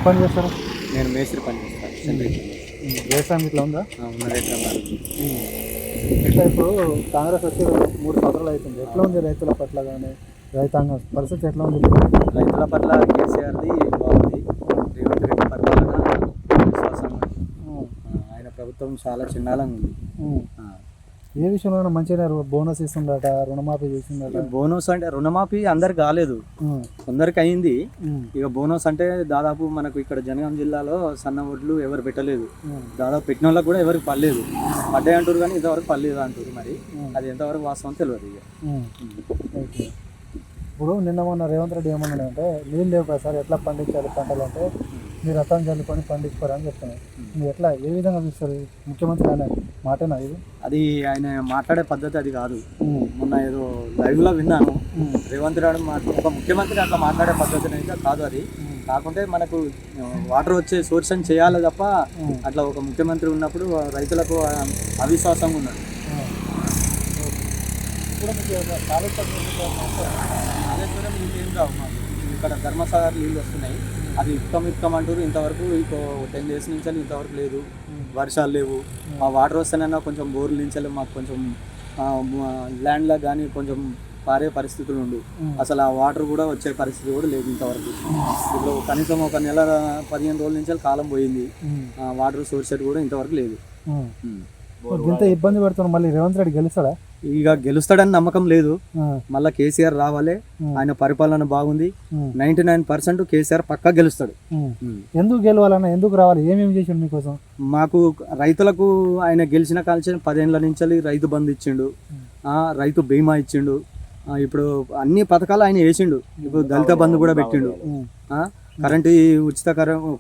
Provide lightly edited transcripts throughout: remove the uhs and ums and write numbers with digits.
పని చేస్తారు? నేను మేస్త్రి పని చేస్తాను సెంట్రింగ్. వ్యవసాయం ఇట్లా ఉందా? ఉన్నది ఎకరం. ఇట్లా ఇప్పుడు కాంగ్రెస్ వచ్చి 3 సంవత్సరాలు అవుతుంది. ఎట్లా ఉంది రైతుల పట్ల కానీ రైతాంగం పరిస్థితి ఎట్లా ఉంది? రైతుల పట్ల కేసీఆర్ది బాగుంది. రేవంత్ రెడ్డి పరిపాలన విశ్వాసం. ఆయన ప్రభుత్వం చాలా చిన్నాలంగా ఉంది. ఏ విషయంలో మంచిగా బోనస్ ఇస్తుందట, రుణమాఫీ చేసిందట. బోనస్ అంటే రుణమాఫీ అందరికి కాలేదు, కొందరికి అయింది. ఇక బోనస్ అంటే దాదాపు మనకు ఇక్కడ జనగాం జిల్లాలో సన్న ఒడ్లు ఎవరు పెట్టలేదు. దాదాపు పెట్టిన వాళ్ళకి కూడా ఎవరికి పర్లేదు. పడ్డాయి అంటారు కానీ ఇంతవరకు పర్లేదు అంటారు. మరి అది ఎంతవరకు వాస్తవం తెలియదు. ఇక ఇప్పుడు నిన్న మొన్న రేవంత్ రెడ్డి ఏమన్నాడంటే నీళ్ళు లేవు కదా సార్, ఎట్లా పండించాలి పంటలు అంటే మీరు రథం చల్లుకొని పండించుకోరని చెప్తున్నారు. మీరు ఎట్లా ఏ విధంగా చూస్తారు? ముఖ్యమంత్రి ఆయన మాటేనా ఇది? అది ఆయన మాట్లాడే పద్ధతి అది కాదు. మొన్న ఏదో లైవ్లో విన్నాను. రేవంత్ రెడ్డి ఒక ముఖ్యమంత్రి అట్లా మాట్లాడే పద్ధతి అయితే కాదు అది. కాకుంటే మనకు వాటర్ వచ్చే సోర్స్ అని చేయాలి తప్ప అట్లా ఒక ముఖ్యమంత్రి ఉన్నప్పుడు రైతులకు అవిశ్వాసంగా ఉన్నాడు. కాళేశ్వరం నీళ్ళు ఏం రావు మాకు. ఇక్కడ ధర్మసాగర్ నీళ్ళు వస్తున్నాయి. అది ఇక్కం అంటారు. ఇంతవరకు 10 days నుంచి ఇంతవరకు లేదు. వర్షాలు లేవు. ఆ వాటర్ వస్తేనన్నా కొంచెం బోర్లు నుంచి మాకు కొంచెం ల్యాండ్లో కానీ కొంచెం పారే పరిస్థితులు ఉండు. అసలు ఆ వాటర్ కూడా వచ్చే పరిస్థితి కూడా లేదు ఇంతవరకు. ఇప్పుడు కనీసం ఒక నెల 15 రోజుల నుంచి కాలం పోయింది. వాటర్ సోర్స్ కూడా ఇంతవరకు లేదు. ఇంత ఇబ్బంది పెడుతున్నాం. మళ్ళీ రేవంత్ రెడ్డి గెలుస్తాడా? ఇక గెలుస్తాడని నమ్మకం లేదు. మళ్ళీ కేసీఆర్ రావాలి. ఆయన పరిపాలన బాగుంది. 99% కేసీఆర్ పక్కా గెలుస్తాడు. ఎందుకు గెలవాలన్నా, ఎందుకు రావాలి? ఏమేమి చేసిండు మీకోసం? మాకు రైతులకు ఆయన గెలిచిన కాల్చిన 10 ఏళ్ల నుంచి రైతు బంధు ఇచ్చిండు, రైతు బీమా ఇచ్చిండు. ఇప్పుడు అన్ని పథకాలు ఆయన వేసిండు. ఇప్పుడు దళిత బంధు కూడా పెట్టిండు. కరెంటు ఉచిత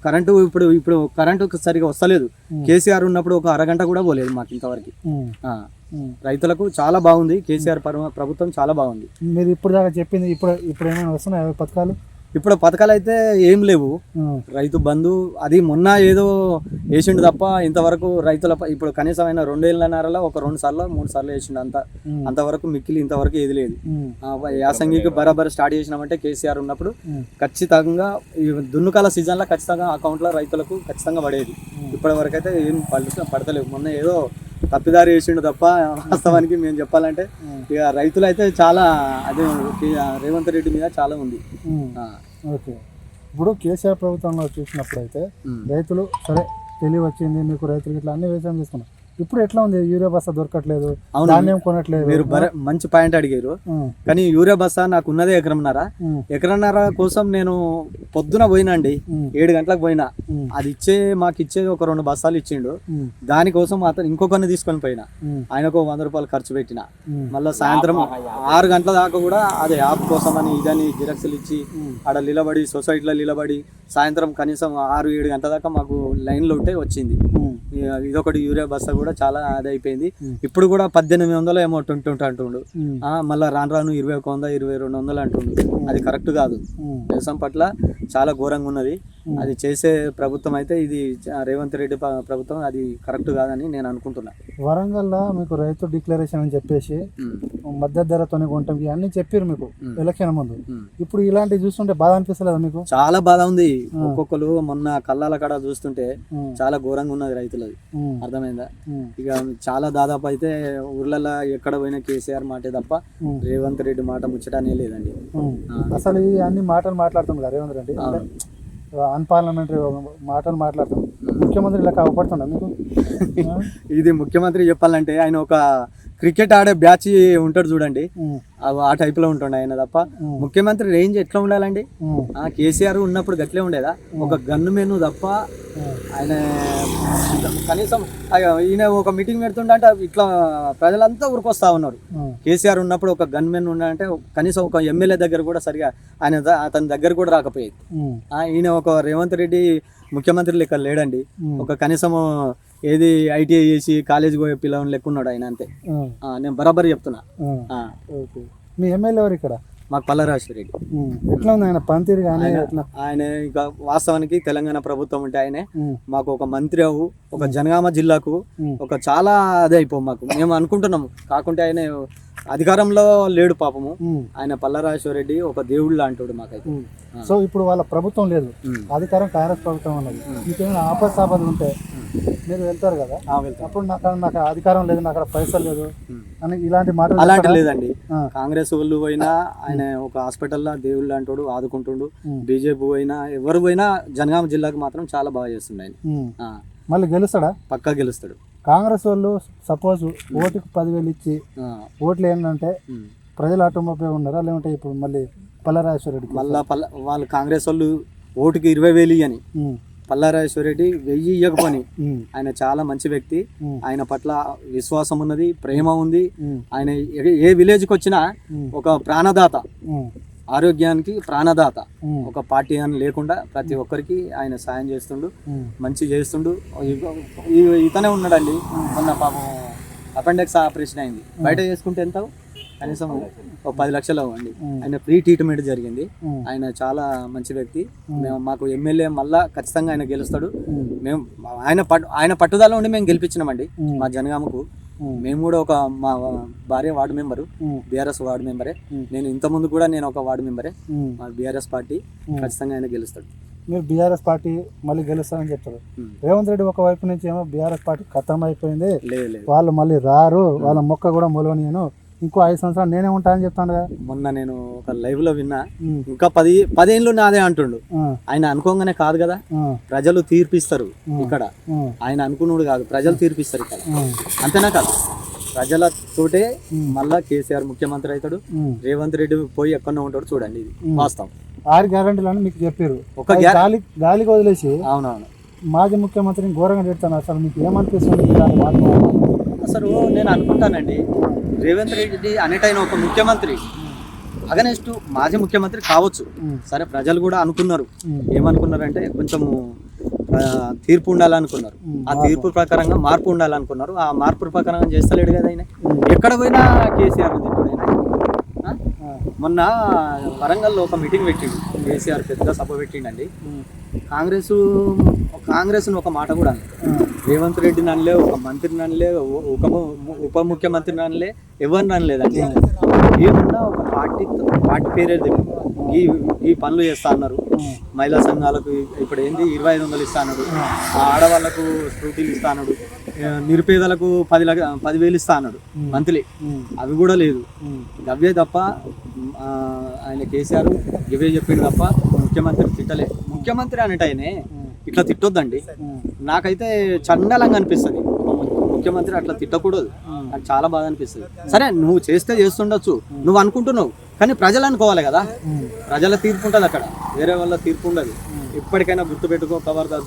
కరెంటు ఇప్పుడు కరెంటు సరిగా వస్తలేదు. కేసీఆర్ ఉన్నప్పుడు ఒక అరగంట కూడా పోలేదు మాకు ఇంతవరకు. రైతులకు చాలా బాగుంది. కేసీఆర్ ప్రభుత్వం చాలా బాగుంది. మీరు ఇప్పుడు దాకా చెప్పింది ఇప్పుడు ఏమైనా వస్తున్నాయి పథకాలు? ఇప్పుడు పథకాలు అయితే ఏం లేవు. రైతు బంధు అది మొన్న ఏదో వేసిండు తప్ప ఇంతవరకు రైతుల ఇప్పుడు కనీసం ఆయన 2 ఏళ్ళన్నరలో ఒక 2 సార్లు 3 సార్లు వేసిండు. అంతవరకు మిక్కిలి ఇంతవరకు ఏది లేదు. యాసంగికి బరాబర్ స్టార్ట్ చేసినామంటే కేసీఆర్ ఉన్నప్పుడు ఖచ్చితంగా ఈ దున్నుకాల సీజన్లో ఖచ్చితంగా అకౌంట్లో రైతులకు ఖచ్చితంగా పడేది. ఇప్పటి వరకు అయితే ఏం పడతలేవు. మొన్న ఏదో తప్పిదారి వేసిండు తప్ప వాస్తవానికి మేము చెప్పాలంటే ఇక రైతులు అయితే చాలా అదే రేవంత్ రెడ్డి మీద చాలా ఉంది. ఓకే, ఇప్పుడు కేసీఆర్ ప్రభుత్వంలో చూసినప్పుడు అయితే రైతులు సరే తెలివి వచ్చింది, మీకు రైతులు ఇట్లా అన్ని వ్యవసాయం చేసుకున్నాం. ఇప్పుడు ఎట్లా ఉంది? యూరియా బస్తా దొరకట్లేదు, ధాన్యం కొనట్లేదు. మీరు మంచి పాయింట్ అడిగారు. కానీ యూరియా బస్తా నాకు ఉన్నదే ఎకరన్నర కోసం నేను పొద్దున పోయినండి, 7 గంటలకు పోయినా. అది మాకు ఇచ్చేది ఒక 2 బస్తాలు ఇచ్చిండు. దానికోసం అతను ఇంకొకరిని తీసుకొని పోయినా. ఆయనకు 100 రూపాయలు ఖర్చు పెట్టిన. మళ్ళీ సాయంత్రం 6 గంటల దాకా కూడా అదే యాప్ కోసం అని ఇదని జిరాక్స్లు ఇచ్చి ఆడ నిలబడి సొసైటీలో నిలబడి సాయంత్రం కనీసం 6-7 గంటల దాకా మాకు లైన్లో ఉంటే వచ్చింది. ఇదొకటి యూరియా బస్తా కూడా చాలా అది అయిపోయింది. ఇప్పుడు కూడా 1800 ఏమో అంటుండు. మళ్ళీ రాను 2100 2200 అంటుండు. అది కరెక్ట్ కాదు. వ్యవసాయం పట్ల చాలా ఘోరంగా ఉన్నది. అది చేసే ప్రభుత్వం అయితే ఇది రేవంత్ రెడ్డి ప్రభుత్వం అది కరెక్ట్ కాదని నేను అనుకుంటున్నా. వరంగల్లో మీకు రైతు డిక్లరేషన్ అని చెప్పేసి మధ్య ధరతోనే కొంటాం అన్ని చెప్పారు మీకు ఎలక్షన్ ముందు. ఇప్పుడు ఇలాంటివి చూస్తుంటే బాధ అనిపిస్తలేదు మీకు? చాలా బాధ ఉంది. ఒక్కొక్కరు మొన్న కల్లాల కాడ చూస్తుంటే చాలా ఘోరంగా ఉన్నది రైతులది. అర్థమైందా? ఇక చాలా దాదాపు అయితే ఊర్లలో ఎక్కడ పోయినా కేసీఆర్ మాటే తప్ప రేవంత్ రెడ్డి మాట ముచ్చటనే లేదండి. అసలు ఈ అన్ని మాటలు మాట్లాడుతుంది రేవంత్ రెడ్డి, అన్పార్లమెంటరీ మాటలు మాట్లాడుతాం. ముఖ్యమంత్రి ఇలా కావపడుతుండ మీకు? ఇది ముఖ్యమంత్రి చెప్పాలంటే ఆయన ఒక క్రికెట్ ఆడే బ్యాచ్ ఉంటాడు చూడండి, ఆ టైప్ లో ఉంటుండే ఆయన తప్ప ముఖ్యమంత్రి రేంజ్ ఎట్లా ఉండాలండి? కేసీఆర్ ఉన్నప్పుడు గట్లే ఉండేదా? ఒక గన్ను మెను తప్ప ఆయన కనీసం ఈయన ఒక మీటింగ్ పెడుతుండే ఇట్లా ప్రజలంతా ఊరికొస్తా ఉన్నారు. కేసీఆర్ ఉన్నప్పుడు ఒక గన్ మెన్ ఉండాలంటే కనీసం ఒక ఎమ్మెల్యే దగ్గర కూడా సరిగా అతని దగ్గర కూడా రాకపోయేది. ఈయన ఒక రేవంత్ రెడ్డి ముఖ్యమంత్రి లెక్క లేడండి. ఒక కనీసం ఏది ఐటీఐ చేసి కాలేజ్ పోయే పిల్లలు లెక్క ఉన్నాడు ఆయన, అంతే. నేను బరాబర్ చెప్తున్నా. మీ ఎమ్మెల్యే ఎవరు ఇక్కడ? మాకు పల్లరాజు రెడ్డి. ఎట్లా ఉంది ఆయన పనితీరు? ఆయన ఇక వాస్తవానికి తెలంగాణ ప్రభుత్వం ఉంటే ఆయనే మాకు ఒక మంత్రి ఒక జనగామ జిల్లాకు ఒక చాలా అదే అయిపో మాకు మేము అనుకుంటున్నాము. కాకుంటే ఆయన అధికారంలో లేడు పాపము. ఆయన పల్లారాజేశ్వర రెడ్డి ఒక దేవుడు లాంటోడు మాకైతే. సో ఇప్పుడు వాళ్ళ ప్రభుత్వం లేదు, అధికారం కాంగ్రెస్ ప్రభుత్వం ఉన్నది. మీకేమైనా ఆపద ఉంటే మీరు వెళ్తారు కదా, అప్పుడు నాకు అధికారం లేదు, నాకు పైసలు లేదు అని ఇలాంటి మాటలు అలాంటి లేదండి. కాంగ్రెస్ వాళ్ళు పోయినా ఆయన ఒక హాస్పిటల్లో దేవుడు లాంటోడు, ఆదుకుంటుండు. బీజేపీ పోయినా ఎవరు పోయినా జనగామ జిల్లాకు మాత్రం చాలా బాగా చేస్తుండే ఆయన. మళ్ళీ గెలుస్తాడా? పక్కా గెలుస్తాడు. కాంగ్రెస్ వాళ్ళు సపోజ్ ఓటుకు 10,000 ఇచ్చి ఓట్లు ఏంటంటే ప్రజలు ఆటోమొబైల్ ఉన్నారా, లేదంటే ఇప్పుడు మళ్ళీ పల్లారాజేశ్వర రెడ్డి వాళ్ళు కాంగ్రెస్ వాళ్ళు ఓటుకి 20,000 అని పల్లారాజేశ్వర రెడ్డి 1000 ఇవ్వకపోని. ఆయన చాలా మంచి వ్యక్తి, ఆయన పట్ల విశ్వాసం ఉన్నది, ప్రేమ ఉంది. ఆయన ఏ విలేజ్కి వచ్చినా ఒక ప్రాణదాత, ఆరోగ్యానికి ప్రాణదాత. ఒక పార్టీ అని లేకుండా ప్రతి ఒక్కరికి ఆయన సాయం చేస్తుండు, మంచి చేస్తుండు. ఇతనే ఉన్నాడండి. మొన్న పాపం అపెండిక్స్ ఆపరేషన్ అయింది, బయట చేసుకుంటే ఎంత కనీసం ఒక 10 లక్షలు అవ్వండి. ఆయన ఫ్రీ ట్రీట్మెంట్ జరిగింది. ఆయన చాలా మంచి వ్యక్తి. మేము మాకు ఎమ్మెల్యే మళ్ళా ఖచ్చితంగా ఆయన గెలుస్తాడు. మేము ఆయన పట్టుదల ఉండి మేము గెలిపించినామండి మా జనగామకు. మేము కూడా ఒక మా భార్య వార్డు మెంబరు, బీఆర్ఎస్ వార్డు మెంబరే. నేను ఇంత ముందు కూడా నేను ఒక వార్డు మెంబరే. మా బీఆర్ఎస్ పార్టీ ఖచ్చితంగా ఆయన గెలుస్తాడు. మీరు బీఆర్ఎస్ పార్టీ మళ్ళీ గెలుస్తారని చెప్తారు. రేవంత్ రెడ్డి ఒక వైపు నుంచి ఏమో బీఆర్ఎస్ పార్టీ ఖతం అయిపోయింది, వాళ్ళు మళ్ళీ రారు, వాళ్ళ మొక్క కూడా మొలవనియను, ఇంకో 5 సంవత్సరాలు నేనే ఉంటా అని చెప్తాను కదా. మొన్న నేను ఒక లైవ్ లో విన్నా, ఇంకా 10 ఏళ్ళు నాదే అంటుండు. ఆయన అనుకోగానే కాదు కదా, ప్రజలు తీర్పిస్తారు ఇక్కడ. ఆయన అనుకున్నాడు కాదు, ప్రజలు తీర్పిస్తారు ఇక్కడ. అంతేనా కదా? ప్రజలతోటే మళ్ళా కేసీఆర్ ముఖ్యమంత్రి అవుతాడు, రేవంత్ రెడ్డి పోయి ఎక్కడో ఉంటాడు. చూడండి, ఇది వాస్తవం. 6 గ్యారెంటీలను మీకు చెప్పారు, ఒక గాలికి వదిలేసి అవునవును మాజీ ముఖ్యమంత్రిని ఘోరంగా పెడతాను. అసలు మీకు ఏమనిపిస్తుంది? అసలు నేను అనుకుంటానండి, రేవంత్ రెడ్డి అనేటైన ఒక ముఖ్యమంత్రి అగనెస్ట్ మాజీ ముఖ్యమంత్రి కావచ్చు. సరే, ప్రజలు కూడా అనుకున్నారు. ఏమనుకున్నారంటే కొంచెం తీర్పు ఉండాలనుకున్నారు. ఆ తీర్పు ప్రకారంగా మార్పు ఉండాలనుకున్నారు. ఆ మార్పు ప్రకారంగా చేస్తలేడు కదా ఆయన. ఎక్కడ పోయినా కేసీఆర్ ఉంది. ఇప్పుడు మొన్న వరంగల్లో ఒక మీటింగ్ పెట్టిండు కేసీఆర్, పెద్ద సభ పెట్టిండండి. కాంగ్రెస్ను ఒక మాట కూడా రేవంత్ రెడ్డి నన్నలే, ఒక మంత్రిని అనలే, ఉప ముఖ్యమంత్రిని అనలే, ఎవరిని అనలేదండి. ఏమన్నా ఒక పార్టీ పేరే తెలియదు. ఈ పనులు చేస్తా అన్నారు. మహిళా సంఘాలకు ఇప్పుడు ఏంది 2,500 ఇస్తా అన్నాడు, ఆడవాళ్లకు స్కూటీలు ఇస్తా అన్నాడు, నిరుపేదలకు 10,000 ఇస్తా అన్నాడు మంత్లీ. అవి కూడా లేదు. అవే తప్ప ఆయన కేసీఆర్ ఇవే చెప్పిండు తప్ప ముఖ్యమంత్రి తిట్టలే. ముఖ్యమంత్రి అనేటైనే ఇట్లా తిట్టొద్దండి. నాకైతే చండాలంగా అనిపిస్తుంది. ముఖ్యమంత్రి అట్లా తిట్టకూడదు. నాకు చాలా బాధ అనిపిస్తుంది. సరే, నువ్వు చేస్తే చేస్తుండొచ్చు, నువ్వు అనుకుంటున్నావు, కానీ ప్రజలు అనుకోవాలి కదా. ప్రజల తీర్పు ఉంటుంది అక్కడ, వేరే వాళ్ళ తీర్పు ఉండదు. ఇప్పటికైనా గుర్తుపెట్టుకో ఖబర్దార్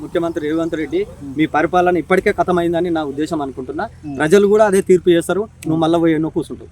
ముఖ్యమంత్రి రేవంత్ రెడ్డి, మీ పరిపాలన ఇప్పటికే ఖతమైందని నా ఉద్దేశం అనుకుంటున్నా. ప్రజలు కూడా అదే తీర్పు చేస్తారు. నువ్వు మళ్ళీ పోయి ఎన్నో కూర్చుంటావు.